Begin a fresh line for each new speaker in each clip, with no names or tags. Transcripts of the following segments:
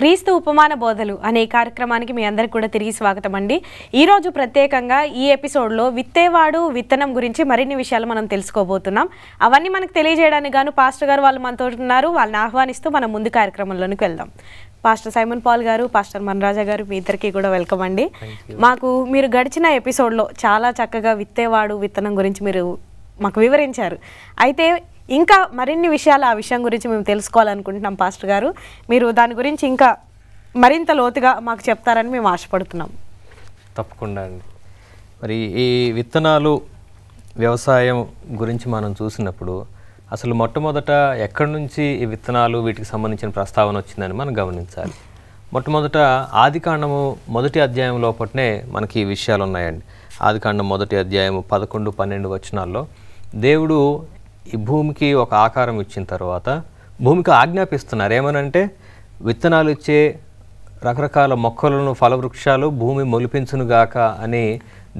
క్రీస్తు ఉపమాన బోధలు అనే కార్యక్రమానికి మీ అందరికీ కూడా తిరిగి స్వాగతం అండి. ఈరోజు ప్రత్యేకంగా ఈ ఎపిసోడ్లో విత్తేవాడు విత్తనం గురించి మరిన్ని విషయాలు మనం తెలుసుకోబోతున్నాం. అవన్నీ మనకు తెలియజేయడానికి గాను పాస్టర్ గారు వాళ్ళు మనతో ఉన్నారు. వాళ్ళని ఆహ్వానిస్తూ మనం ముందు కార్యక్రమంలోనికి వెళ్దాం. పాస్టర్ సైమన్ పాల్ గారు, పాస్టర్ మన్రాజా గారు, మీ ఇద్దరికి కూడా వెల్కమ్ అండి. మీరు గడిచిన ఎపిసోడ్లో చాలా చక్కగా విత్తేవాడు విత్తనం గురించి మీరు మాకు వివరించారు. అయితే ఇంకా మరిన్ని విషయాలు ఆ విషయం గురించి మేము తెలుసుకోవాలనుకుంటున్నాం. పాస్టర్ గారు, మీరు దాని గురించి ఇంకా మరింత లోతుగా మాకు చెప్తారని మేము ఆశపడుతున్నాం.
తప్పకుండా అండి. మరి ఈ విత్తనాలు వ్యవసాయం గురించి మనం చూసినప్పుడు అసలు మొట్టమొదట ఎక్కడి నుంచి ఈ విత్తనాలు వీటికి సంబంధించిన ప్రస్తావన వచ్చిందని మనం గమనించాలి. మొట్టమొదట ఆదికాండము 1వ అధ్యాయం లోపలనే మనకి ఈ విషయాలు ఉన్నాయండి. ఆదికాండం 1వ అధ్యాయము 11-12 వచనాల్లో దేవుడు ఈ భూమికి ఒక ఆకారం ఇచ్చిన తర్వాత భూమికి ఆజ్ఞాపిస్తున్నారు. ఏమనంటే విత్తనాలు ఇచ్చే రకరకాల మొక్కలను, ఫలవృక్షాలు భూమి మొలిపించునుగాక అని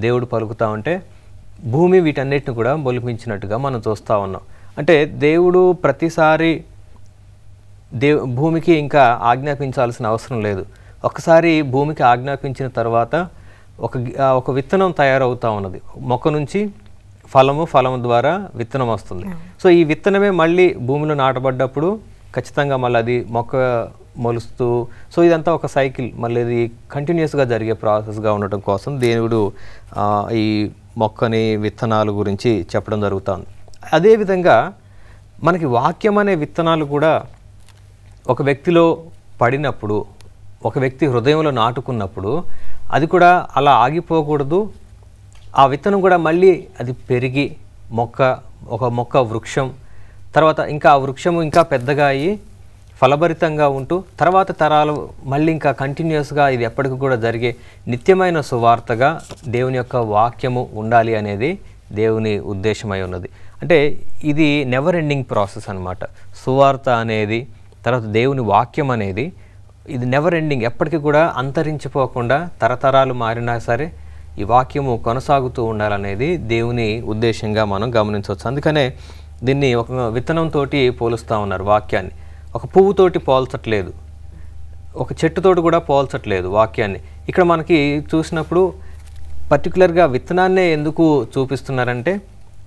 దేవుడు పలుకుతా ఉంటే భూమి వీటన్నిటిని కూడా మొలిపించినట్టుగా మనం చూస్తూ ఉన్నాం. అంటే దేవుడు ప్రతిసారి భూమికి ఇంకా ఆజ్ఞాపించాల్సిన అవసరం లేదు. ఒకసారి భూమికి ఆజ్ఞాపించిన తర్వాత ఒక విత్తనం తయారవుతూ ఉన్నది. మొక్క నుంచి ఫలము ద్వారా విత్తనం వస్తుంది. సో ఈ విత్తనమే మళ్ళీ భూమిలో నాటబడ్డప్పుడు ఖచ్చితంగా మళ్ళీ అది మొక్క మొలుస్తూ, సో ఇదంతా ఒక సైకిల్, మళ్ళీ ఇది కంటిన్యూస్గా జరిగే ప్రాసెస్గా ఉండటం కోసం దేవుడు ఈ మొక్కని విత్తనాలు గురించి చెప్పడం జరుగుతుంది. అదేవిధంగా మనకి వాక్యం అనే విత్తనాలు కూడా ఒక వ్యక్తిలో పడినప్పుడు, ఒక వ్యక్తి హృదయంలో నాటుకున్నప్పుడు అది కూడా అలా ఆగిపోకూడదు. ఆ విత్తనం కూడా మళ్ళీ అది పెరిగి ఒక మొక్క వృక్షం, తర్వాత ఇంకా ఆ వృక్షము ఇంకా పెద్దగా అయ్యి ఫలభరితంగా ఉంటూ తర్వాత తరాలు మళ్ళీ ఇంకా కంటిన్యూస్గా ఇది ఎప్పటికి కూడా జరిగే నిత్యమైన సువార్తగా దేవుని యొక్క వాక్యము ఉండాలి అనేది దేవుని ఉద్దేశమై ఉన్నది. అంటే ఇది నెవర్ ఎండింగ్ ప్రాసెస్ అన్నమాట. సువార్త అనేది, తర్వాత దేవుని వాక్యం అనేది ఇది నెవర్ ఎండింగ్, ఎప్పటికీ కూడా అంతరించిపోకుండా తరతరాలు మారినా సరే ఈ వాక్యము కొనసాగుతూ ఉండాలనేది దేవుని ఉద్దేశంగా మనం గమనించవచ్చు. అందుకనే దీన్ని ఒక విత్తనంతో పోలుస్తూ ఉన్నారు వాక్యాన్ని. ఒక పువ్వుతోటి పోల్చట్లేదు, ఒక చెట్టుతోటి కూడా పోల్చట్లేదు వాక్యాన్ని. ఇక్కడ మనకి చూసినప్పుడు పర్టికులర్గా విత్తనాన్నే ఎందుకు చూపిస్తున్నారంటే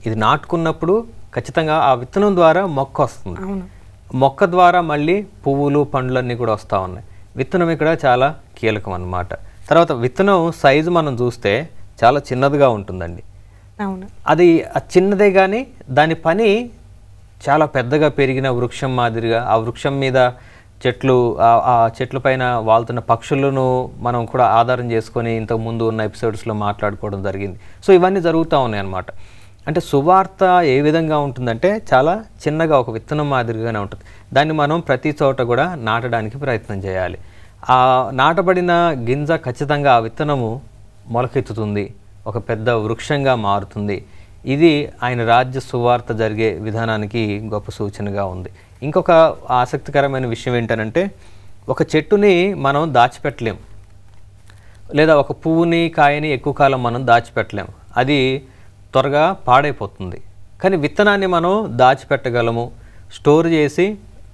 ఇది నాటుకున్నప్పుడు ఖచ్చితంగా ఆ విత్తనం ద్వారా మొక్క వస్తుంది. మొక్క ద్వారా మళ్ళీ పువ్వులు, పండ్లన్నీ కూడా వస్తూ ఉన్నాయి. విత్తనం ఇక్కడ చాలా కీలకం అన్నమాట. తర్వాత విత్తనం సైజు మనం చూస్తే చాలా చిన్నదిగా ఉంటుందండి. అది చిన్నదే కానీ దాని పని చాలా పెద్దగా పెరిగిన వృక్షం మాదిరిగా, ఆ వృక్షం మీద ఆ చెట్ల పైన వాళ్తున్న పక్షులను మనం కూడా ఆధారం చేసుకొని ఇంతకుముందు ఉన్న ఎపిసోడ్స్లో మాట్లాడుకోవడం జరిగింది. సో ఇవన్నీ జరుగుతూ ఉన్నాయి అన్నమాట. అంటే సువార్త ఏ విధంగా ఉంటుందంటే చాలా చిన్నగా ఒక విత్తనం మాదిరిగానే ఉంటుంది. దాన్ని మనం ప్రతి చోట కూడా నాటడానికి ప్రయత్నం చేయాలి. ఆ నాటబడిన గింజ ఖచ్చితంగా ఆ విత్తనము మొలకెత్తుతుంది, ఒక పెద్ద వృక్షంగా మారుతుంది. ఇది ఆయన రాజ్య సువార్త జరిగే విధానానికి గొప్ప సూచనగా ఉంది. ఇంకొక ఆసక్తికరమైన విషయం ఏంటంటే ఒక చెట్టుని మనం దాచిపెట్టలేం, లేదా ఒక పువ్వుని, కాయని ఎక్కువ కాలం మనం దాచిపెట్టలేం, అది త్వరగా పాడైపోతుంది. కానీ విత్తనాన్ని మనం దాచిపెట్టగలము, స్టోర్ చేసి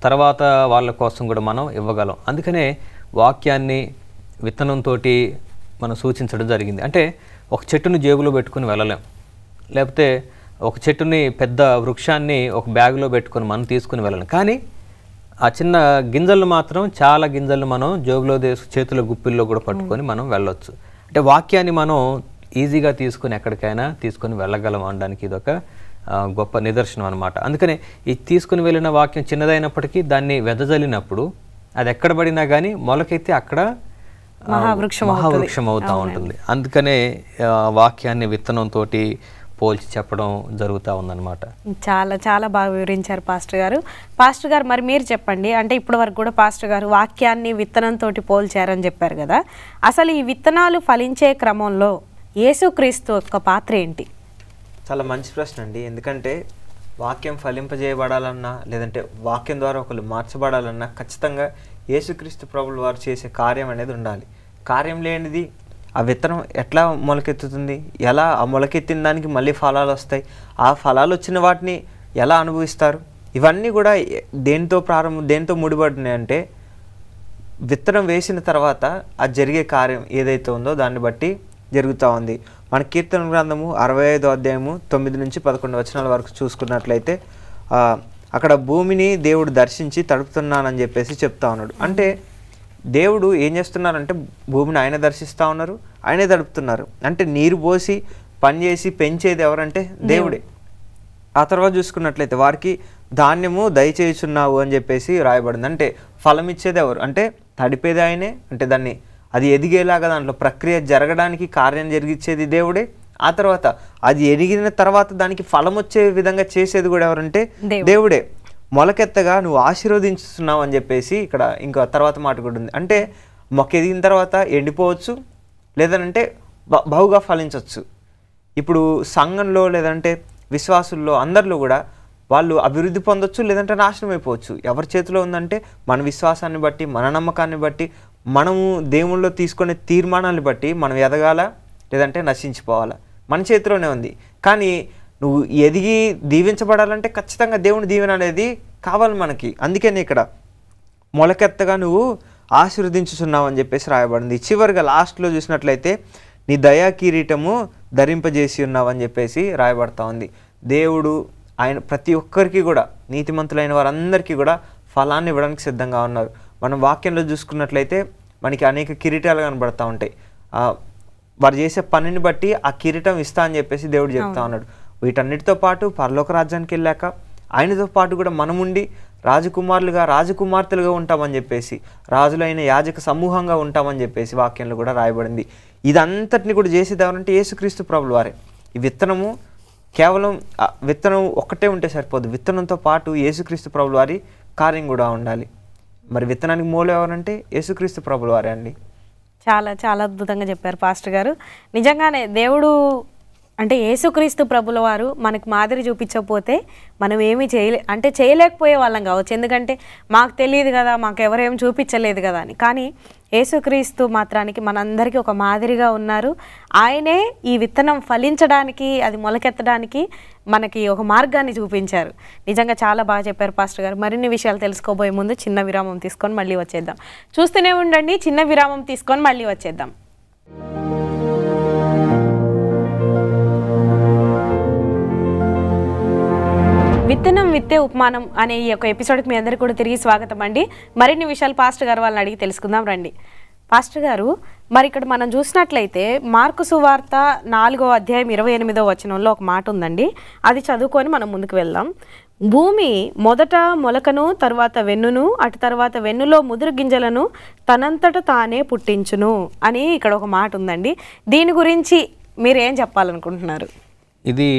తర్వాత వాళ్ళ కోసం కూడా మనం ఇవ్వగలం. అందుకనే వాక్యాన్ని విత్తనంతో మనం సూచించడం జరిగింది. అంటే ఒక చెట్టుని జేబులో పెట్టుకుని వెళ్ళలేం, లేకపోతే ఒక చెట్టుని, పెద్ద వృక్షాన్ని ఒక బ్యాగులో పెట్టుకొని మనం తీసుకుని వెళ్ళలేం. కానీ ఆ చిన్న గింజలను మాత్రం, చాలా గింజలను మనం జేబులో చేతుల గుప్పిల్లో కూడా పట్టుకొని మనం వెళ్ళొచ్చు. అంటే వాక్యాన్ని మనం ఈజీగా తీసుకొని ఎక్కడికైనా తీసుకొని వెళ్ళగలం అనడానికి ఇదొక గొప్ప నిదర్శనం అనమాట. అందుకనే ఈ తీసుకుని వెళ్ళిన వాక్యం చిన్నదైనప్పటికీ దాన్ని వెదజల్లినప్పుడు అది ఎక్కడ పడినా కానీ మొలకెత్తి అక్కడ మహావృక్షం అవుతూ ఉంటుంది. అందుకనే వాక్యాన్ని విత్తనంతో పోల్చి చెప్పడం జరుగుతూ ఉందన్నమాట.
చాలా చాలా బాగా వివరించారు పాస్టర్ గారు. పాస్టర్ గారు, మరి మీరు చెప్పండి. అంటే ఇప్పటి వరకు కూడా పాస్టర్ గారు వాక్యాన్ని విత్తనంతో పోల్చారని చెప్పారు కదా, అసలు ఈ విత్తనాలు ఫలించే క్రమంలో యేసుక్రీస్తు యొక్క పాత్ర ఏంటి?
చాలా మంచి ప్రశ్న అండి. ఎందుకంటే వాక్యం ఫలింపజేయబడాలన్నా, లేదంటే వాక్యం ద్వారా ఒకరు మార్చబడాలన్నా ఖచ్చితంగా యేసుక్రీస్తు ప్రభువుల వారు చేసే కార్యం అనేది ఉండాలి. కార్యం లేనిది ఆ విత్తనం ఎట్లా మొలకెత్తుతుంది? ఎలా ఆ మొలకెత్తిన దానికి మళ్ళీ ఫలాలు వస్తాయి? ఆ ఫలాలు వచ్చిన వాటిని ఎలా అనుభవిస్తారు? ఇవన్నీ కూడా దేంతో ముడిపడినాయి అంటే విత్తనం వేసిన తర్వాత అది జరిగే కార్యం ఏదైతే ఉందో దాన్ని బట్టి జరుగుతూ ఉంది. మన కీర్తన గ్రంథము 65వ అధ్యాయము 9 నుంచి 11 వచనాల వరకు చూసుకున్నట్లయితే అక్కడ భూమిని దేవుడు దర్శించి తడుపుతున్నానని చెప్పేసి చెప్తా ఉన్నాడు. అంటే దేవుడు ఏం చేస్తున్నారంటే భూమిని ఆయన దర్శిస్తూ ఉన్నారు, ఆయనే తడుపుతున్నారు. అంటే నీరు పోసి పనిచేసి పెంచేది ఎవరంటే దేవుడే. ఆ తర్వాత చూసుకున్నట్లయితే వారికి ధాన్యము దయచేయుచున్నావు అని చెప్పేసి రాయబడింది. అంటే ఫలం ఇచ్చేది ఎవరు అంటే తడిపేది ఆయనే. అంటే దాన్ని అది ఎదిగేలాగా దాంట్లో ప్రక్రియ జరగడానికి కార్యం జరిగించేది దేవుడే. ఆ తర్వాత అది ఎదిగిన తర్వాత దానికి ఫలం వచ్చే విధంగా చేసేది కూడా ఎవరంటే దేవుడే. మొలకెత్తగా నువ్వు ఆశీర్వదించుతున్నావు అని చెప్పేసి ఇక్కడ ఇంకా తర్వాత మాట కూడా ఉంది. అంటే మొక్క ఎదిగిన తర్వాత ఎండిపోవచ్చు, లేదంటే బహుగా ఫలించవచ్చు. ఇప్పుడు సంఘంలో లేదంటే విశ్వాసుల్లో అందరిలో కూడా వాళ్ళు అభివృద్ధి పొందొచ్చు, లేదంటే నాశనం అయిపోవచ్చు. ఎవరి చేతిలో ఉందంటే మన విశ్వాసాన్ని బట్టి, మన నమ్మకాన్ని బట్టి, మనము దేవుళ్ళలో తీసుకునే తీర్మానాన్ని బట్టి మనం ఎదగాల, లేదంటే నశించిపోవాలా, మన చేతిలోనే ఉంది. కానీ నువ్వు ఎదిగి దీవించబడాలంటే ఖచ్చితంగా దేవుని దీవెన అనేది కావాలి మనకి. అందుకని ఇక్కడ మొలకెత్తగా నువ్వు ఆశీర్వదించుతున్నావు అని చెప్పేసి రాయబడింది. చివరిగా లాస్ట్లో చూసినట్లయితే నీ దయా కిరీటము ధరింపజేసి ఉన్నావు అని చెప్పేసి రాయబడతా ఉంది. దేవుడు ఆయన ప్రతి ఒక్కరికి కూడా, నీతిమంతులైన వారందరికీ కూడా ఫలాన్ని ఇవ్వడానికి సిద్ధంగా ఉన్నారు. మనం వాక్యంలో చూసుకున్నట్లయితే మనకి అనేక కిరీటాలు కనబడతా ఉంటాయి. వారు చేసే పనిని బట్టి ఆ కిరీటం ఇస్తా అని చెప్పేసి దేవుడు చెప్తా ఉన్నాడు. వీటన్నిటితో పాటు పరలోక రాజ్యానికి వెళ్ళాక ఆయనతో పాటు కూడా మనముండి రాజకుమారులుగా రాజకుమార్తెలుగా ఉంటామని చెప్పేసి, రాజులైన యాజక సమూహంగా ఉంటామని చెప్పేసి వాక్యంలో కూడా రాయబడింది. ఇదంతటిని కూడా చేసేది ఎవరంటే యేసుక్రీస్తు ప్రభుల వారే. ఈ విత్తనము కేవలం విత్తనం ఒక్కటే ఉంటే సరిపోదు, విత్తనంతో పాటు యేసుక్రీస్తు ప్రభుల వారి కార్యం కూడా ఉండాలి. మరి విత్తనానికి మూలం ఎవరంటే యేసుక్రీస్తు ప్రభుల వారే అండి.
చాలా చాలా అద్భుతంగా చెప్పారు పాస్టర్ గారు. నిజంగానే దేవుడు అంటే యేసుక్రీస్తు ప్రభుల వారు మనకు మాదిరి చూపించకపోతే మనం ఏమీ చేయలేకపోయే వాళ్ళం కావచ్చు. ఎందుకంటే మాకు తెలియదు కదా, మాకు ఎవరేం చూపించలేదు కదా అని. కానీ యేసుక్రీస్తు మాత్రానికి మనందరికీ ఒక మాదిరిగా ఉన్నారు. ఆయనే ఈ విత్తనం ఫలించడానికి, అది మొలకెత్తడానికి మనకి ఒక మార్గాన్ని చూపించారు. నిజంగా చాలా బాగా చెప్పారు పాస్టర్ గారు. మరిన్ని విషయాలు తెలుసుకోబోయే ముందు చిన్న విరామం తీసుకొని మళ్ళీ వచ్చేద్దాం. చూస్తూనే ఉండండి, చిన్న విరామం తీసుకొని మళ్ళీ వచ్చేద్దాం. విత్తనం విత్తే ఉపమానం అనే ఈ యొక్క ఎపిసోడ్కి మీ అందరికీ కూడా తిరిగి స్వాగతం అండి. మరిన్ని విషయాలు పాస్టర్ గారు వాళ్ళని అడిగి తెలుసుకుందాం రండి. పాస్టర్ గారు, మరి ఇక్కడ మనం చూసినట్లయితే మార్కు సువార్త 4వ అధ్యాయం 28వ వచనంలో ఒక మాట ఉందండి. అది చదువుకొని మనం ముందుకు వెళ్దాం. భూమి మొదట మొలకను, తర్వాత వెన్నును, అటు తర్వాత వెన్నులో ముదురు గింజలను తనంతట తానే పుట్టించును అని ఇక్కడ ఒక మాట ఉందండి. దీని గురించి మీరు ఏం చెప్పాలనుకుంటున్నారు?
ఇది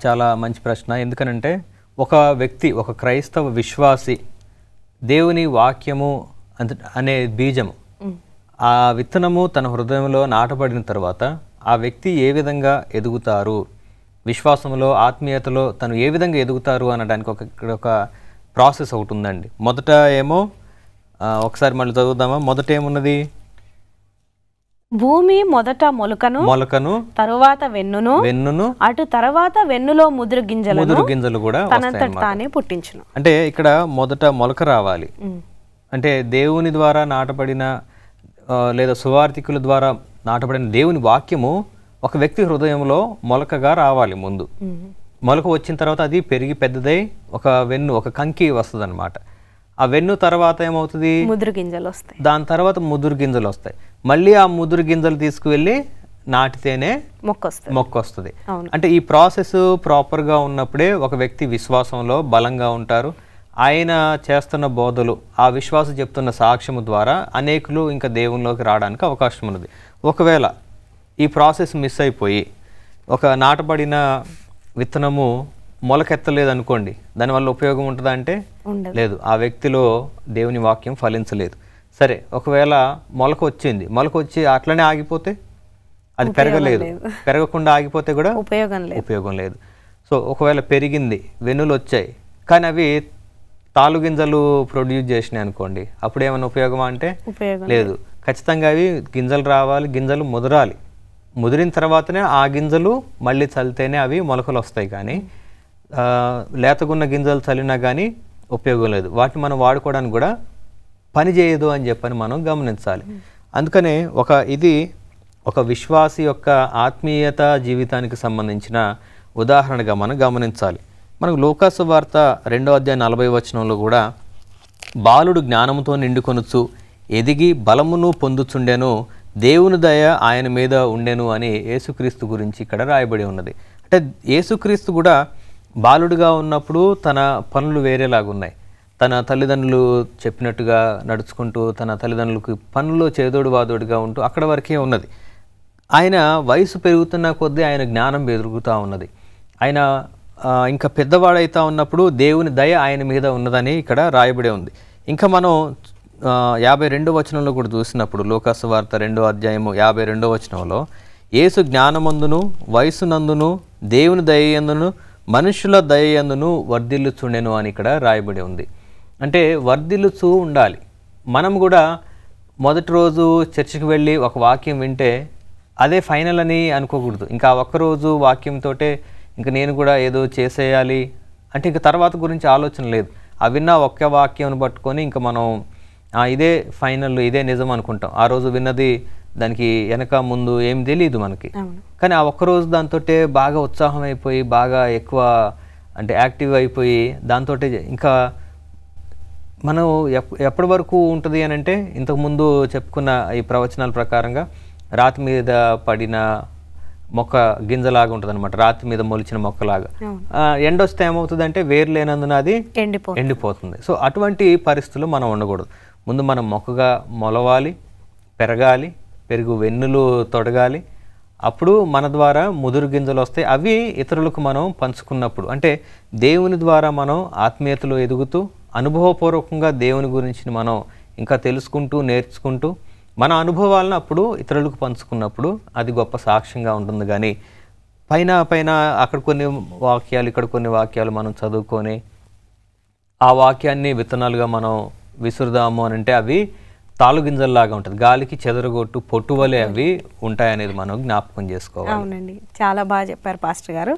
చాలా మంచి ప్రశ్న. ఎందుకనంటే ఒక వ్యక్తి, ఒక క్రైస్తవ విశ్వాసి దేవుని వాక్యము అనే బీజము, ఆ విత్తనము తన హృదయంలో నాటబడిన తర్వాత ఆ వ్యక్తి ఏ విధంగా ఎదుగుతారు, విశ్వాసంలో ఆత్మీయతలో తను ఏ విధంగా ఎదుగుతారు అనడానికి ఒక ప్రాసెస్ ఒకటి ఉందండి. మొదట ఏమో ఒకసారి మళ్ళీ చదువుదామా. మొదట ఏమున్నది?
భూమి మొదట మొలకను తరువాత వెన్నును అటు తర్వాత వెన్నులో ముదురు గింజలు కూడా తానే పుట్టించును.
అంటే ఇక్కడ మొదట మొలక రావాలి. అంటే దేవుని ద్వారా నాటబడిన లేదా సువార్థికుల ద్వారా నాటబడిన దేవుని వాక్యము ఒక వ్యక్తి హృదయంలో మొలకగా రావాలి. ముందు మొలక వచ్చిన తర్వాత అది పెరిగి పెద్దదై ఒక వెన్ను, ఒక కంకి వస్తుంది అనమాట. ఆ వెన్ను తర్వాత ఏమవుతుంది?
ముదురు గింజలు వస్తాయి.
దాని తర్వాత ముదురు గింజలు వస్తాయి. మళ్ళీ ఆ ముదురు గింజలు తీసుకువెళ్ళి నాటితేనే మొక్క వస్తుంది. అంటే ఈ ప్రాసెస్ ప్రాపర్గా ఉన్నప్పుడే ఒక వ్యక్తి విశ్వాసంలో బలంగా ఉంటారు. ఆయన చేస్తున్న బోధలు, ఆ విశ్వాసం చెప్తున్న సాక్ష్యము ద్వారా అనేకులు ఇంకా దేవునిలోకి రావడానికి అవకాశం ఉన్నది. ఒకవేళ ఈ ప్రాసెస్ మిస్ అయిపోయి ఒక నాటబడిన విత్తనము మొలకెత్తలేదు అనుకోండి, దానివల్ల ఉపయోగం ఉంటుందా అంటే లేదు. ఆ వ్యక్తిలో దేవుని వాక్యం ఫలించలేదు. సరే, ఒకవేళ మొలక వచ్చింది, మొలక వచ్చి అట్లనే ఆగిపోతే, అది పెరగకుండా ఆగిపోతే కూడా ఉపయోగం లేదు. సో ఒకవేళ పెరిగింది, వెన్నులు వచ్చాయి, కానీ అవి తాలుగింజలు ప్రొడ్యూస్ చేసినాయి అనుకోండి, అప్పుడు ఏమైనా ఉపయోగమా అంటే లేదు. ఖచ్చితంగా అవి గింజలు రావాలి, గింజలు ముదరాలి. ముదిరిన తర్వాతనే ఆ గింజలు మళ్ళీ చల్లితేనే అవి మొలకలు వస్తాయి. కానీ లేతగున్న గింజలు చల్లినా కానీ ఉపయోగం లేదు. వాటిని మనం వాడుకోవడానికి కూడా పని చేయదు అని చెప్పని మనం గమనించాలి. అందుకనే ఒక విశ్వాసి యొక్క ఆత్మీయత జీవితానికి సంబంధించిన ఉదాహరణగా మనం గమనించాలి. మనకు లూకాసు వార్త 2వ అధ్యాయం 40వ వచనంలో కూడా బాలుడు జ్ఞానముతో నిండుకొనుచు ఎదిగి బలమును పొందుచుండెను, దేవుని దయ ఆయన మీద ఉండెను అని యేసుక్రీస్తు గురించి ఇక్కడ రాయబడి ఉన్నది. అంటే యేసుక్రీస్తు కూడా బాలుడుగా ఉన్నప్పుడు తన పనులు వేరేలాగున్నాయి. తన తల్లిదండ్రులు చెప్పినట్టుగా నడుచుకుంటూ తన తల్లిదండ్రులకు పనుల్లో చేదోడు వాదోడుగా ఉంటూ అక్కడ వరకే ఉన్నది. ఆయన వయసు పెరుగుతున్న కొద్దీ ఆయన జ్ఞానం పెరుగుతూ ఉన్నది. ఆయన ఇంకా పెద్దవాడైతా ఉన్నప్పుడు దేవుని దయ ఆయన మీద ఉన్నదని ఇక్కడ రాయబడి ఉంది. ఇంకా మనం 52వ వచనంలో కూడా చూసినప్పుడు లూకాసు వార్త 2వ అధ్యాయము 52వ వచనంలో యేసు జ్ఞానమందును వయసునందును దేవుని దయయందును మనుషుల దయయందును వర్ధిల్లుచుండెను అని ఇక్కడ రాయబడి ఉంది. అంటే వర్ధిల్లుచూ ఉండాలి. మనం కూడా మొదటి రోజు చర్చికి వెళ్ళి ఒక వాక్యం వింటే అదే ఫైనల్ అని అనుకోకూడదు. ఇంకా ఒక్కరోజు వాక్యంతోటే ఇంకా నేను కూడా ఏదో చేసేయాలి అంటే ఇంకా తర్వాత గురించి ఆలోచన లేదు. ఆ విన్న ఒక్క వాక్యం పట్టుకొని ఇంకా మనం ఇదే ఫైనల్, ఇదే నిజం అనుకుంటాం. ఆ రోజు విన్నది దానికి వెనక ముందు ఏం తెలియదు మనకి. కానీ ఆ ఒక్కరోజు దాంతో బాగా ఉత్సాహం అయిపోయి బాగా ఎక్కువ అంటే యాక్టివ్ అయిపోయి దాంతో ఇంకా మనం ఎప్పటి వరకు ఉంటుంది అని అంటే ఇంతకుముందు చెప్పుకున్న ఈ ప్రవచనాల ప్రకారంగా రాతి మీద పడిన మొక్క గింజలాగా ఉంటుంది అనమాట, రాతి మీద మొలిచిన మొక్కలాగా. ఎండ వస్తే ఏమవుతుంది అంటే వేరు లేనందున అది ఎండిపోతుంది. సో అటువంటి పరిస్థితులు మనం ఉండకూడదు. ముందు మనం మొక్కగా మొలవాలి, పెరగాలి, పెరుగు వెన్నులు తొడగాలి. అప్పుడు మన ద్వారా ముదురు గింజలు వస్తాయి. అవి ఇతరులకు మనం పంచుకున్నప్పుడు అంటే దేవుని ద్వారా మనం ఆత్మీయతలో ఎదుగుతూ అనుభవపూర్వకంగా దేవుని గురించి మనం ఇంకా తెలుసుకుంటూ నేర్చుకుంటూ మన అనుభవాలను అప్పుడు ఇతరులకు పంచుకున్నప్పుడు అది గొప్ప సాక్ష్యంగా ఉంటుంది. కానీ పైన అక్కడ కొన్ని వాక్యాలు ఇక్కడ కొన్ని వాక్యాలు మనం చదువుకొని ఆ వాక్యాన్ని విత్తనాలుగా మనం విసురుదాము అని అంటే అవి తాలుగింజల్లాగా ఉంటుంది, గాలికి చెదరగొట్టు పొట్టువలే అవి ఉంటాయనేది మనం జ్ఞాపకం చేసుకోవాలి.
అవునండి, చాలా బాగా చెప్పారు పాస్టర్ గారు.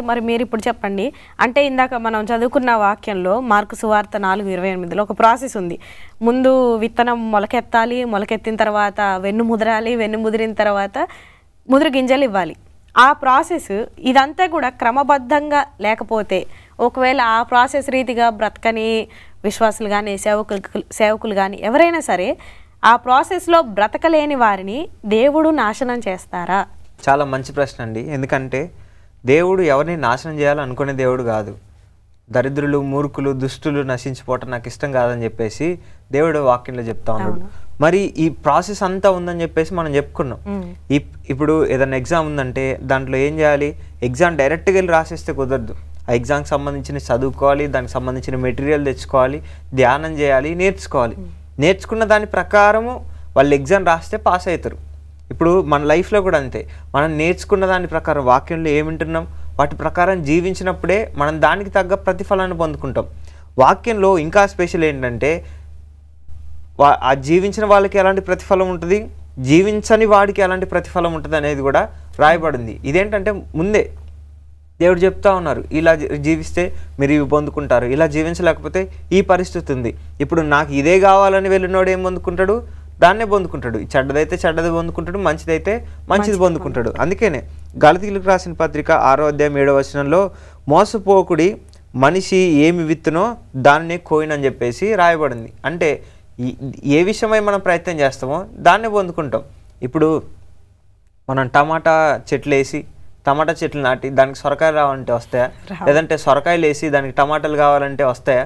మరి మీరు ఇప్పుడు చెప్పండి, అంటే ఇందాక మనం చదువుకున్న వాక్యంలో మార్కు సువార్త 4:28లో ఒక ప్రాసెస్ ఉంది. ముందు విత్తనం మొలకెత్తాలి, మొలకెత్తిన తర్వాత వెన్ను ముదరాలి, వెన్ను ముదిరిన తర్వాత ముదురు గింజలు ఇవ్వాలి. ఆ ప్రాసెస్ ఇదంతా కూడా క్రమబద్ధంగా లేకపోతే ఒకవేళ ఆ ప్రాసెస్ రీతిగా బ్రతకని విశ్వాసులు కానీ సేవకులు కానీ ఎవరైనా సరే ఆ ప్రాసెస్లో బ్రతకలేని వారిని దేవుడు నాశనం చేస్తారా?
చాలా మంచి ప్రశ్న అండి. ఎందుకంటే దేవుడు ఎవరిని నాశనం చేయాలనుకునే దేవుడు కాదు. దరిద్రులు, మూర్ఖులు, దుష్టులు నశించిపోవటం నాకు ఇష్టం కాదని చెప్పేసి దేవుడు వాక్యంలో చెప్తా ఉన్నాడు. మరి ఈ ప్రాసెస్ అంతా ఉందని చెప్పేసి మనం చెప్పుకున్నాం. ఇప్పుడు ఏదైనా ఎగ్జామ్ ఉందంటే దాంట్లో ఏం చేయాలి? ఎగ్జామ్ డైరెక్ట్గా వెళ్ళి రాసేస్తే కుదరదు. ఆ ఎగ్జామ్కి సంబంధించిన చదువుకోవాలి, దానికి సంబంధించిన మెటీరియల్ తెచ్చుకోవాలి, ధ్యానం చేయాలి, నేర్చుకోవాలి. నేర్చుకున్న దాని ప్రకారము వాళ్ళు ఎగ్జామ్ రాస్తే పాస్ అవుతారు. ఇప్పుడు మన లైఫ్లో కూడా అంతే. మనం నేర్చుకున్న దాని ప్రకారం వాక్యంలో ఏమింటున్నాం వాటి ప్రకారం జీవించినప్పుడే మనం దానికి తగ్గ ప్రతిఫలాన్ని పొందుకుంటాం. వాక్యంలో ఇంకా స్పెషల్ ఏంటంటే ఆ జీవించిన వాళ్ళకి ఎలాంటి ప్రతిఫలం ఉంటుంది, జీవించని వాడికి ఎలాంటి ప్రతిఫలం ఉంటుంది అనేది కూడా రాయబడింది. ఇదేంటంటే ముందే దేవుడు చెప్తా ఉన్నారు, ఇలా జీవిస్తే మీరు ఇవి పొందుకుంటారు, ఇలా జీవించలేకపోతే ఈ పరిస్థితి ఉంది. ఇప్పుడు నాకు ఇదే కావాలని వెళ్ళినోడు ఏం పొందుకుంటాడు? దాన్నే పొందుకుంటాడు. చెడ్డదైతే చెడ్డది పొందుకుంటాడు, మంచిదైతే మంచిది పొందుకుంటాడు. అందుకనే గలతీయులకు రాసిన పత్రిక 6వ అధ్యాయం 7వ వచనంలో మోసపోకుడి, మనిషి ఏమి విత్తునో దాన్నే కోయినని చెప్పేసి రాయబడింది. అంటే ఏ విషయమై మనం ప్రయత్నం చేస్తామో దాన్నే పొందుకుంటాం. ఇప్పుడు మనం టమాటా చెట్లు వేసి టమాటా చెట్లు నాటి దానికి సొరకాయలు రావాలంటే వస్తాయా? లేదంటే సొరకాయలు వేసి దానికి టమాటాలు కావాలంటే వస్తాయా?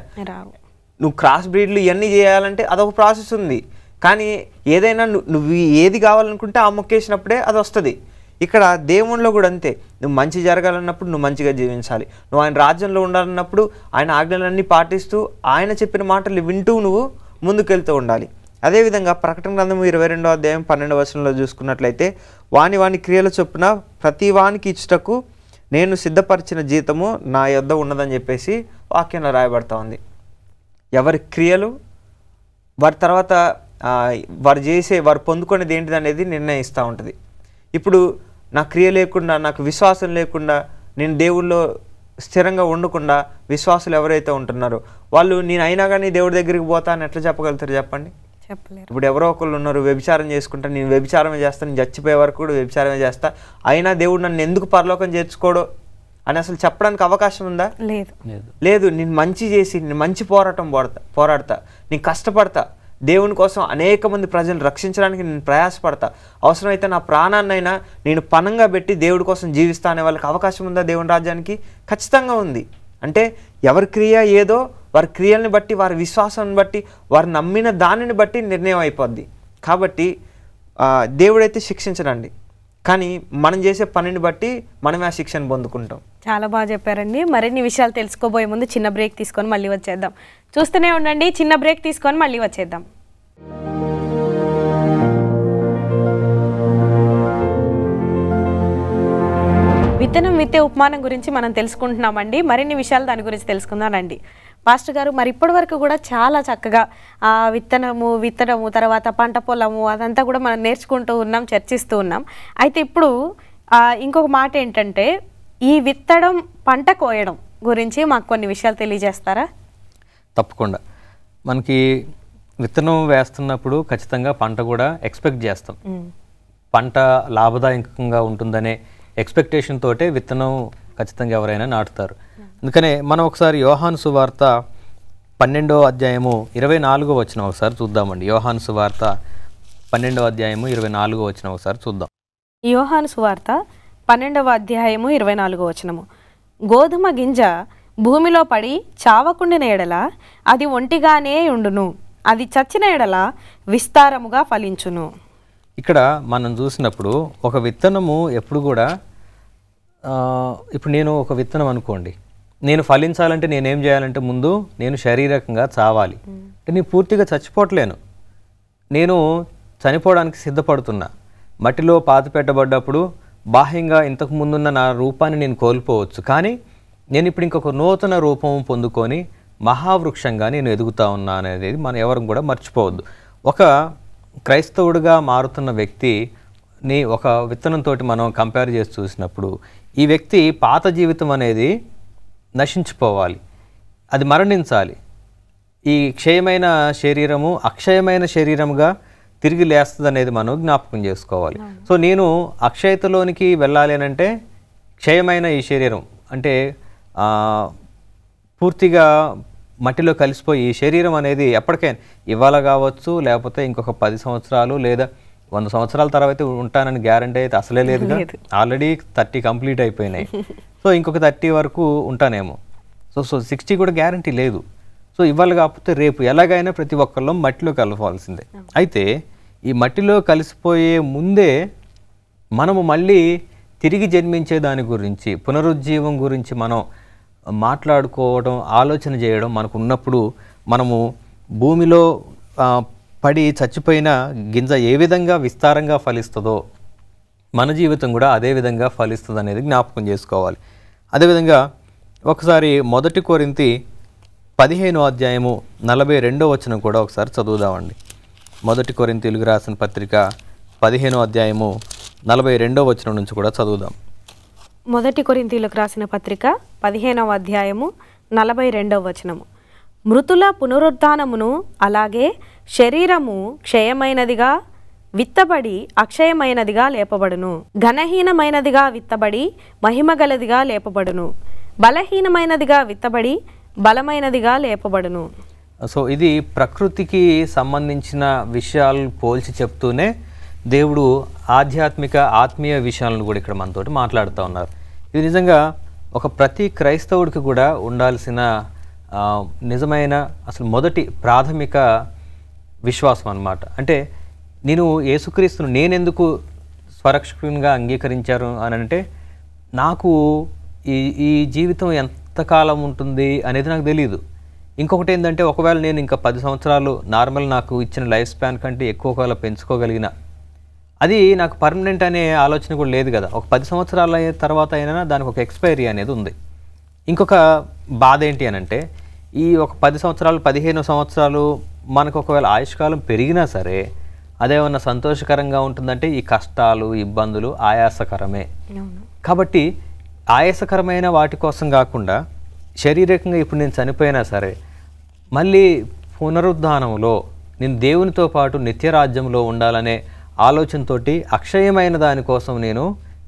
నువ్వు క్రాస్ బ్రీడ్లు ఇవన్నీ చేయాలంటే అదొక ప్రాసెస్ ఉంది. కానీ ఏదైనా నువ్వు ఏది కావాలనుకుంటే ఆ మొక్కేసినప్పుడే అది వస్తుంది. ఇక్కడ దేవునిలో కూడా అంతే. నువ్వు మంచి జరగాలన్నప్పుడు నువ్వు మంచిగా జీవించాలి. నువ్వు ఆయన రాజ్యంలో ఉండాలన్నప్పుడు ఆయన ఆజ్ఞలన్నీ పాటిస్తూ ఆయన చెప్పిన మాటలు వింటూ నువ్వు ముందుకెళ్తూ ఉండాలి. అదేవిధంగా ప్రకటన గ్రంథం 22వ అధ్యాయం 12వ వచనంలో చూసుకున్నట్లయితే వాని క్రియల చొప్పున ప్రతి వానికి ఇచ్చుటకు నేను సిద్ధపరిచిన జీతము నా యొద్ద ఉన్నదని చెప్పేసి వాక్యంలో రాయబడతా ఉంది. ఎవరి క్రియలు వారి తర్వాత వారు పొందుకునేది ఏంటిది అనేది నిర్ణయిస్తూ ఉంటుంది. ఇప్పుడు నా క్రియ లేకుండా, నాకు విశ్వాసం లేకుండా నేను దేవుళ్ళో స్థిరంగా ఉండకుండా విశ్వాసులు ఎవరైతే ఉంటున్నారో వాళ్ళు నేను అయినా కానీ దేవుడి దగ్గరికి పోతా అని ఎట్లా చెప్పగలుగుతారు చెప్పండి?
చెప్పలేరు.
ఇప్పుడు ఎవరో ఒకళ్ళు ఉన్నారు, వ్యభిచారం చేసుకుంటా, నేను వ్యభిచారమే చేస్తాను, నేను చచ్చిపోయే వరకు కూడా వ్యభిచారమే చేస్తా, అయినా దేవుడు నన్ను ఎందుకు పరలోకం చేర్చుకోడో అని అసలు చెప్పడానికి అవకాశం ఉందా?
లేదు.
లేదు. నేను మంచి చేసి, నేను మంచి పోరాడతా, నేను కష్టపడతా, దేవుని కోసం అనేక మంది ప్రజలను రక్షించడానికి నేను ప్రయాసపడతా, అవసరమైతే నా ప్రాణాన్నైనా నేను పణంగా పెట్టి దేవుడి కోసం జీవిస్తా అనే వాళ్ళకి అవకాశం ఉందా దేవుని రాజ్యానికి? ఖచ్చితంగా ఉంది. అంటే ఎవరి క్రియ ఏదో వారి క్రియల్ని బట్టి, వారి విశ్వాసాన్ని బట్టి, వారు నమ్మిన దానిని బట్టి నిర్ణయం అయిపోద్ది. కాబట్టి దేవుడైతే శిక్షించడండి, కానీ మనం చేసే పనిని బట్టి మనమే ఆ శిక్షను పొందుకుంటాం.
చాలా బాగా చెప్పారండి. మరిన్ని విషయాలు తెలుసుకోబోయే ముందు చిన్న బ్రేక్ తీసుకొని మళ్ళీ వచ్చేద్దాం. చూస్తూనే ఉండండి. చిన్న బ్రేక్ తీసుకొని మళ్ళీ వచ్చేద్దాం. విత్తనం విత్తే ఉపమానం గురించి మనం తెలుసుకుంటున్నామండి. మరిన్ని విషయాలు దాని గురించి తెలుసుకుందానండి. పాస్టర్ గారు, మరి ఇప్పటి వరకు కూడా చాలా చక్కగా విత్తనము తర్వాత పంట పొలము అదంతా కూడా మనం నేర్చుకుంటూ ఉన్నాం, చర్చిస్తూ ఉన్నాం. అయితే ఇప్పుడు ఇంకొక మాట ఏంటంటే, ఈ విత్తడం పంట కోయడం గురించి మాకు కొన్ని విషయాలు తెలియజేస్తారా?
తప్పకుండా. మనకి విత్తనం వేస్తున్నప్పుడు ఖచ్చితంగా పంట కూడా ఎక్స్పెక్ట్ చేస్తాం. పంట లాభదాయకంగా ఉంటుందనే ఎక్స్పెక్టేషన్ తోటే విత్తనం ఖచ్చితంగా ఎవరైనా నాటుతారు. అందుకనే మనం ఒకసారి యోహాను సువార్త 12వ అధ్యాయము 24వ వచనం ఒకసారి చూద్దామండి. యోహాను సువార్త 12వ అధ్యాయము 24వ వచనం ఒకసారి చూద్దాం.
యోహాను సువార్త 12వ అధ్యాయము 24వ వచనము. గోధుమ గింజ భూమిలో పడి చావకుండిన ఎడల అది ఒంటిగానే ఉండును, అది చచ్చిన ఎడల విస్తారముగా ఫలించును.
ఇక్కడ మనం చూసినప్పుడు ఒక విత్తనము ఎప్పుడు కూడా ఇప్పుడు నేను ఒక విత్తనం అనుకోండి, నేను ఫలించాలంటే నేనేం చేయాలంటే ముందు నేను శారీరకంగా చావాలి. అంటే నేను పూర్తిగా చచ్చిపోవట్లేను, నేను చనిపోవడానికి సిద్ధపడుతున్నా. మట్టిలో పాతి పెట్టబడ్డప్పుడు బాహ్యంగా ఇంతకు ముందున్న నా రూపాన్ని నేను కోల్పోవచ్చు, కానీ నేను ఇప్పుడు ఇంకొక నూతన రూపం పొందుకొని మహావృక్షంగా నేను ఎదుగుతా ఉన్నా అనేది మనం ఎవరు కూడా మర్చిపోవద్దు. ఒక క్రైస్తవుడిగా మారుతున్న వ్యక్తిని ఒక విత్తనంతో మనం కంపేర్ చేసి చూసినప్పుడు ఈ వ్యక్తి పాత జీవితం అనేది నశించిపోవాలి, అది మరణించాలి. ఈ క్షయమైన శరీరము అక్షయమైన శరీరముగా తిరిగి లేస్తుంది అనేది మనం జ్ఞాపకం చేసుకోవాలి. సో నేను అక్షయతలోనికి వెళ్ళాలి అని అంటే క్షయమైన ఈ శరీరం అంటే పూర్తిగా మట్టిలో కలిసిపోయి ఈ శరీరం అనేది ఎప్పటికైనా ఇవాళ కావచ్చు, లేకపోతే ఇంకొక 10 సంవత్సరాలు లేదా 100 సంవత్సరాల తర్వాత ఉంటానని గ్యారంటీ అయితే అసలే లేదు. ఆల్రెడీ 30 కంప్లీట్ అయిపోయినాయి. సో ఇంకొక 30 వరకు ఉంటానేమో. సో 60 కూడా గ్యారంటీ లేదు. సో ఇవాళ కాకపోతే రేపు ఎలాగైనా ప్రతి ఒక్కళ్ళు మట్టిలో కలపాల్సిందే. అయితే ఈ మట్టిలో కలిసిపోయే ముందే మనము మళ్ళీ తిరిగి జన్మించే దాని గురించి, పునరుజ్జీవం గురించి మనం మాట్లాడుకోవడం, ఆలోచన చేయడం మనకు ఉన్నప్పుడు మనము భూమిలో పడి చచ్చిపోయిన గింజ ఏ విధంగా విస్తారంగా ఫలిస్తుందో మన జీవితం కూడా అదే విధంగా ఫలిస్తుంది అనేది జ్ఞాపకం చేసుకోవాలి. అదేవిధంగా ఒకసారి 1 కొరింథీ 15వ అధ్యాయము 42వ వచనం కూడా ఒకసారి చదువుదామండి. 1 కొరింథీయులకు రాసిన పత్రిక 15వ అధ్యాయము 42వ వచనం నుంచి కూడా చదువుదాం.
1 కొరింథీయులకు రాసిన పత్రిక 15వ అధ్యాయము 42వ వచనము. మృతుల పునరుద్ధానమును అలాగే శరీరము క్షయమైనదిగా విత్తబడి అక్షయమైనదిగా లేపబడును, ఘనహీనమైనదిగా విత్తబడి మహిమగలదిగా లేపబడును, బలహీనమైనదిగా విత్తబడి బలమైనదిగా లేపబడును.
సో ఇది ప్రకృతికి సంబంధించిన విషయాలు పోల్చి చెప్తూనే దేవుడు ఆధ్యాత్మిక ఆత్మీయ విషయాలను కూడా ఇక్కడ మనతోటి మాట్లాడుతూ ఉన్నారు. ఇది నిజంగా ఒక ప్రతి క్రైస్తవుడికి కూడా ఉండాల్సిన నిజమైన అసలు మొదటి ప్రాథమిక విశ్వాసం అన్నమాట. అంటే నేను యేసుక్రీస్తును నేనెందుకు స్వరక్షకునిగా అంగీకరించారు అని అంటే నాకు ఈ జీవితం ఎంతకాలం ఉంటుంది అనేది నాకు తెలియదు. ఇంకొకటి ఏంటంటే ఒకవేళ నేను ఇంకా 10 సంవత్సరాలు నార్మల్ నాకు ఇచ్చిన లైఫ్ స్పాన్ కంటే ఎక్కువ కాలం పెంచుకోగలిగిన అది నాకు పర్మనెంట్ అనే ఆలోచన కూడా లేదు కదా. ఒక 10 సంవత్సరాల తర్వాత అయినా దానికి ఒక ఎక్స్పైరీ అనేది ఉంది. ఇంకొక బాధ ఏంటి అని అంటే ఈ ఒక 10 సంవత్సరాలు 15 సంవత్సరాలు మనకు ఒకవేళ ఆయుష్కాలం పెరిగినా సరే అదేమన్నా సంతోషకరంగా ఉంటుందంటే ఈ కష్టాలు ఇబ్బందులు ఆయాసకరమే. కాబట్టి ఆయాసకరమైన వాటి కోసం కాకుండా శారీరకంగా ఇప్పుడు నేను చనిపోయినా సరే మళ్ళీ పునరుద్ధానంలో నేను దేవునితో పాటు నిత్యరాజ్యంలో ఉండాలనే ఆలోచనతోటి అక్షయమైన దానికోసం నేను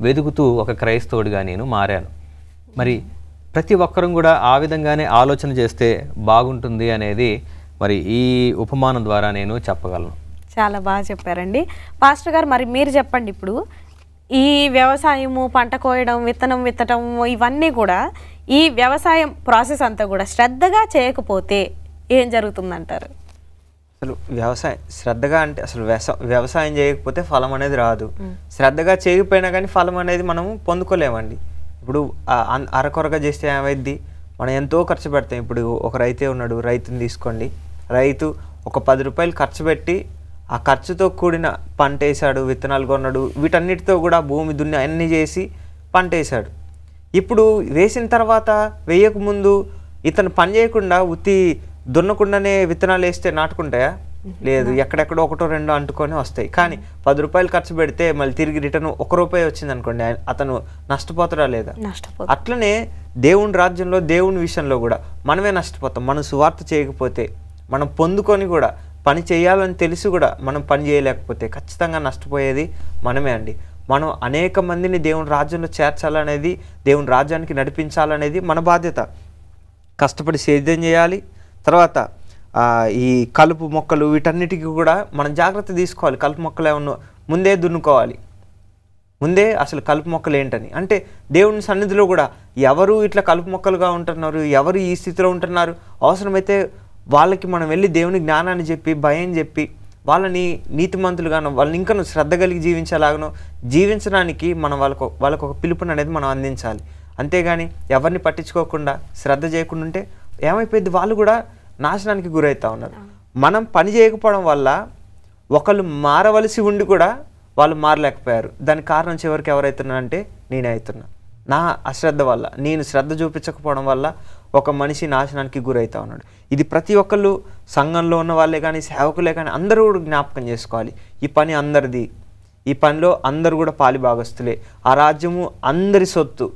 వెతుకుతూ ఒక క్రైస్తవుడిగా నేను మారాను. మరి ప్రతి ఒక్కరం కూడా ఆ విధంగానే ఆలోచన చేస్తే బాగుంటుంది అనేది మరి ఈ ఉపమానం ద్వారా నేను చెప్పగలను.
చాలా బాగా చెప్పారండి పాస్టర్ గారు. మరి మీరు చెప్పండి, ఇప్పుడు ఈ వ్యవసాయము, పంట కోయడం, విత్తనం విత్తడం, ఇవన్నీ కూడా ఈ వ్యవసాయం ప్రాసెస్ అంతా కూడా శ్రద్ధగా చేయకపోతే ఏం జరుగుతుందంటారు?
అసలు వ్యవసాయం శ్రద్ధగా అంటే అసలు వ్యవసాయం చేయకపోతే ఫలం అనేది రాదు. శ్రద్ధగా చేయకపోయినా కానీ ఫలం అనేది మనం పొందుకోలేమండి. ఇప్పుడు అరకొరగా చేస్తే ఏమైద్ది, మనం ఎంతో ఖర్చు పెడతాం. ఇప్పుడు ఒక రైతే ఉన్నాడు, రైతుని తీసుకోండి. రైతు ఒక 10 రూపాయలు ఖర్చు పెట్టి ఆ ఖర్చుతో కూడిన పంట వేసాడు, విత్తనాలు కొన్నాడు, వీటన్నిటితో కూడా భూమి దున్ని అన్నీ చేసి పంట వేసాడు. ఇప్పుడు వేసిన తర్వాత వేయకముందు ఇతను పని చేయకుండా ఉత్తి దున్నకుండానే విత్తనాలు వేస్తే నాటుకుంటాయా? లేదు, ఎక్కడెక్కడో ఒకటో రెండో అంటుకొని వస్తాయి. కానీ 10 రూపాయలు ఖర్చు పెడితే మళ్ళీ తిరిగి రిటర్న్ 1 రూపాయి వచ్చింది అనుకోండి, అతను నష్టపోతాడా లేదా? అట్లనే దేవుని రాజ్యంలో దేవుని విషయంలో కూడా మనమే నష్టపోతాం. మనం సువార్త చేయకపోతే, మనం పొందుకొని కూడా పని చేయాలని తెలిసి కూడా మనం పని చేయలేకపోతే ఖచ్చితంగా నష్టపోయేది మనమే అండి. మనం అనేక మందిని దేవుని రాజ్యంలో చేర్చాలనేది, దేవుని రాజ్యానికి నడిపించాలనేది మన బాధ్యత. కష్టపడి సేద్యం చేయాలి. తర్వాత ఈ కలుపు మొక్కలు వీటన్నిటికీ కూడా మనం జాగ్రత్త తీసుకోవాలి. కలుపు మొక్కలు ఏమన్నా ముందే దున్నుకోవాలి. ముందే అసలు కలుపు మొక్కలు ఏంటని, అంటే దేవుని సన్నిధిలో కూడా ఎవరు ఇట్లా కలుపు మొక్కలుగా ఉంటున్నారు, ఎవరు ఈ స్థితిలో ఉంటున్నారు, అవసరమైతే వాళ్ళకి మనం వెళ్ళి దేవుని జ్ఞానాన్ని చెప్పి, భయం చెప్పి, వాళ్ళని నీతిమంతులుగాను, వాళ్ళని ఇంకా శ్రద్ధ కలిగి జీవించేలాగానో జీవించడానికి మనం వాళ్ళకు ఒక పిలుపుని అనేది మనం అందించాలి. అంతేగాని ఎవరిని పట్టించుకోకుండా శ్రద్ధ చేయకుండా ఉంటే ఏమైపోయింది, వాళ్ళు కూడా నాశనానికి గురవుతూ ఉన్నారు. మనం పని చేయకపోవడం వల్ల ఒకళ్ళు మారవలసి ఉండి కూడా వాళ్ళు మారలేకపోయారు. దానికి కారణం చివరికి ఎవరైతున్నారంటే నేనే అవుతున్నా. నా అశ్రద్ధ వల్ల, నేను శ్రద్ధ చూపించకపోవడం వల్ల ఒక మనిషి నాశనానికి గురవుతూ ఉన్నాడు. ఇది ప్రతి ఒక్కళ్ళు, సంఘంలో ఉన్న వాళ్ళే కానీ, సేవకులే కానీ అందరూ కూడా జ్ఞాపకం చేసుకోవాలి. ఈ పని అందరిది, ఈ పనిలో అందరూ కూడా పాలి భాగస్తులే. ఆ రాజ్యము అందరి సొత్తు.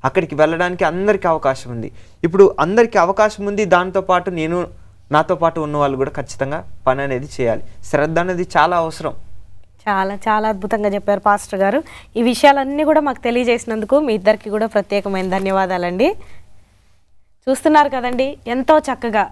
అక్కడికి వెళ్ళడానికి అందరికీ అవకాశం ఉంది. ఇప్పుడు అందరికీ అవకాశం ఉంది, దాంతోపాటు నేను, నాతో పాటు ఉన్న వాళ్ళు కూడా ఖచ్చితంగా పని అనేది చేయాలి. శ్రద్ధ అనేది చాలా అవసరం.
చాలా చాలా అద్భుతంగా చెప్పారు పాస్టర్ గారు. ఈ విషయాలన్నీ కూడా మాకు తెలియజేసినందుకు మీ ఇద్దరికి కూడా ప్రత్యేకమైన ధన్యవాదాలండి. చూస్తున్నారు కదండి, ఎంతో చక్కగా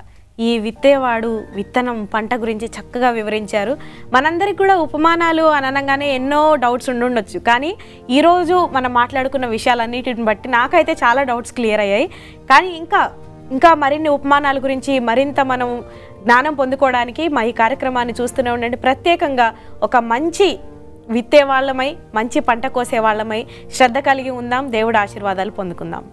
ఈ విత్తేవాడు విత్తనం పంట గురించి చక్కగా వివరించారు. మనందరికి కూడా ఉపమానాలు అనగానే ఎన్నో డౌట్స్ ఉండుండొచ్చు, కానీ ఈరోజు మనం మాట్లాడుకున్న విషయాలన్నిటిని బట్టి నాకైతే చాలా డౌట్స్ క్లియర్ అయ్యాయి. కానీ ఇంకా మరిన్ని ఉపమానాల గురించి మరింత మనం జ్ఞానం పొందుకోవడానికి మా ఈ కార్యక్రమాన్ని చూస్తూనే ఉండండి. ప్రత్యేకంగా ఒక మంచి విత్తే వాళ్ళమై, మంచి పంట కోసే వాళ్ళమై శ్రద్ధ కలిగి ఉందాం. దేవుడి ఆశీర్వాదాలు పొందుకుందాం.